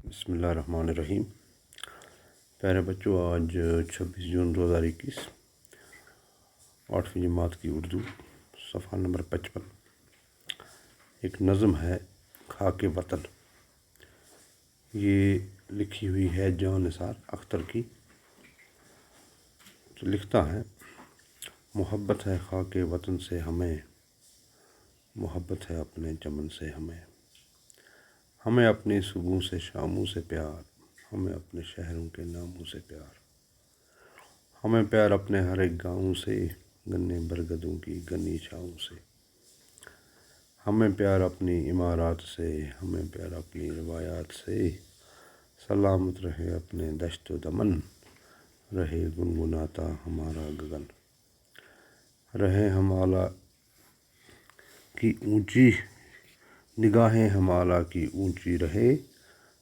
بسم اللہ الرحمن الرحیم۔ پیارے بچوں، آج 26 جون 2021 8ویں جماعت کی اردو صفحہ نمبر 55 ایک نظم ہے خاک وطن۔ یہ لکھی ہوئی ہے جان نثار اختر کی۔ تو لکھتا ہے: محبت ہے خاک وطن سے ہمیں، محبت ہے اپنے چمن سے ہمیں اپنی صبح سے شاموں سے پیار، ہمیں اپنے شہروں کے ناموں سے پیار، ہمیں پیار اپنے ہر ایک گاؤں سے، گنے برگدوں کی گنی چھاؤں سے، ہمیں پیار اپنی عمارات سے، ہمیں پیار اپنی روایات سے، سلامت رہے اپنے دشت و دمن، رہے گنگناتا ہمارا گگن، رہے ہم اعلیٰ کی اونچی نگاہیں، ہم اعلیٰ کی اونچی رہے،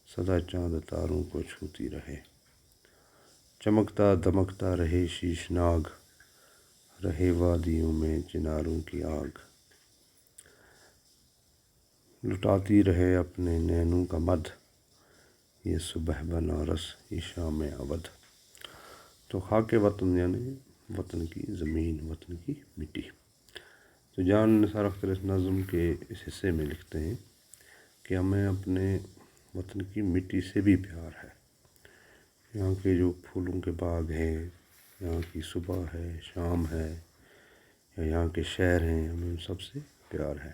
سدا چاند تاروں کو چھوتی رہے، چمکتا دمکتا رہے شیشناگ، رہے وادیوں میں چناروں کی آگ، لٹاتی رہے اپنے نینوں کا مدھ، یہ صبح بنارس یہ شام اودھ۔ تو خاک وطن یعنی وطن کی زمین، وطن کی مٹی۔ تو جان نثار اختر اس نظم کے اس حصے میں لکھتے ہیں کہ ہمیں اپنے وطن کی مٹی سے بھی پیار ہے۔ یہاں کے جو پھولوں کے باغ ہیں، یہاں کی صبح ہے، شام ہے، یا یہاں کے شہر ہیں، ہمیں ان سب سے پیار ہے۔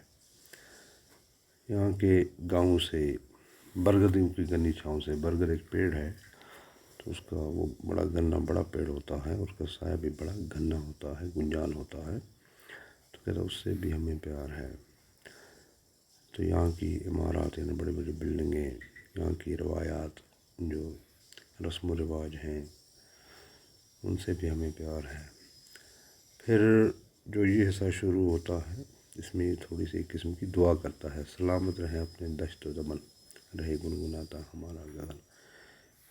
یہاں کے گاؤں سے، برگدوں کی گنی چھاؤں سے، برگد ایک پیڑ ہے تو اس کا وہ بڑا گنا بڑا پیڑ ہوتا ہے، اس کا سایہ بھی بڑا گنا ہوتا ہے، گنجان ہوتا ہے، تو کہتا اس سے بھی ہمیں پیار ہے۔ تو یہاں کی عمارات یعنی بڑی بڑی بلڈنگیں، یہاں کی روایات جو رسم و رواج ہیں ان سے بھی ہمیں پیار ہے۔ پھر جو یہ حصہ شروع ہوتا ہے اس میں تھوڑی سی ایک قسم کی دعا کرتا ہے: سلامت رہے اپنے دشت و دمن، رہے گنگناتا ہمارا گگن۔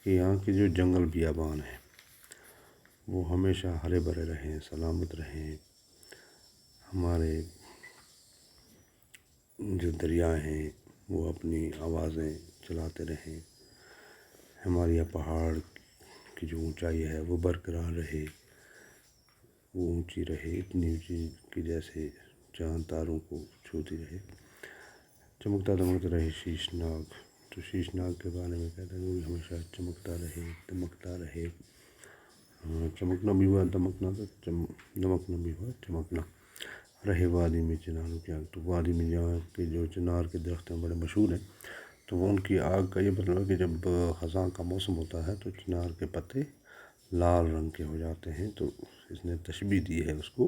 کہ یہاں کے جو جنگل بیابان ہیں وہ ہمیشہ ہرے بھرے رہیں، سلامت رہیں، ہمارے جو دریا ہیں وہ اپنی آوازیں چلاتے رہیں، ہمارے یہ پہاڑ کی جو اونچائی ہے وہ برقرار رہے، وہ اونچی رہے، اتنی اونچی کہ جیسے چاند تاروں کو چھوتی رہے، چمکتا دمکتا رہے شیشناگ۔ تو شیشناگ کے بارے میں کہتے ہیں وہ بھی ہمیشہ چمکتا رہے، دمکتا رہے، چمکنا بھی ہوا دمکنا، تو دمکنا بھی ہوا چمکنا، رہے وادی میں چناروں کی آگ۔ تو وادی میں جہاں کے جو چنار کے درخت ہیں بڑے مشہور ہیں، تو وہ ان کی آگ کا یہ مطلب ہے کہ جب خزاں کا موسم ہوتا ہے تو چنار کے پتے لال رنگ کے ہو جاتے ہیں، تو اس نے تشبیہ دی ہے اس کو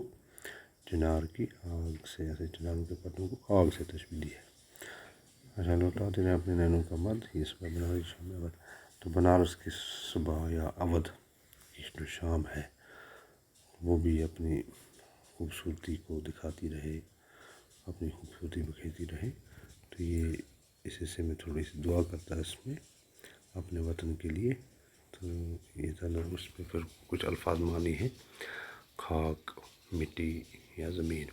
چنار کی آگ سے، ایسے چناروں کے پتوں کو آگ سے تشبیہ دی ہے۔ اچھا، لوٹاتے رہے اپنے نینوں کا مدھ، یہ صبح بنارس شام اودھ۔ تو بنارس کی صبح یا اودھ کی جو شام ہے وہ بھی اپنی خوبصورتی کو دکھاتی رہے، اپنی خوبصورتی بکھیرتی رہے۔ تو یہ اس حصے میں تھوڑی سی دعا کرتا ہے اس میں اپنے وطن کے لیے۔ تو یہ اس پہ پھر کچھ الفاظ معنی ہیں: خاک مٹی یا زمین،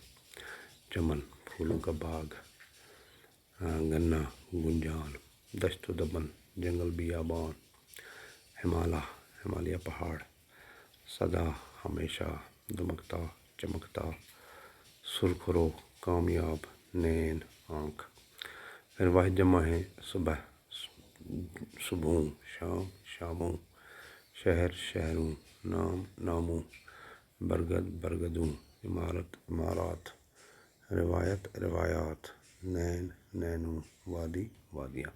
چمن پھولوں کا باغ، گنا گنجان، دشت و دمن جنگل بیابان، ہمالیہ پہاڑ، سدا ہمیشہ، دمکتا چمکتا، سرخ رو کامیاب، نین آنکھ۔ پھر واحد جمع ہے: صبح صبحوں، شام شاموں، شہر شہروں، نام ناموں، برگد برگدوں، عمارت عمارات، روایت روایات، نین نینوں، وادی وادیاں۔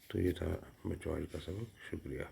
تو یہ تھا بچوں آج کا سبق۔ شکریہ۔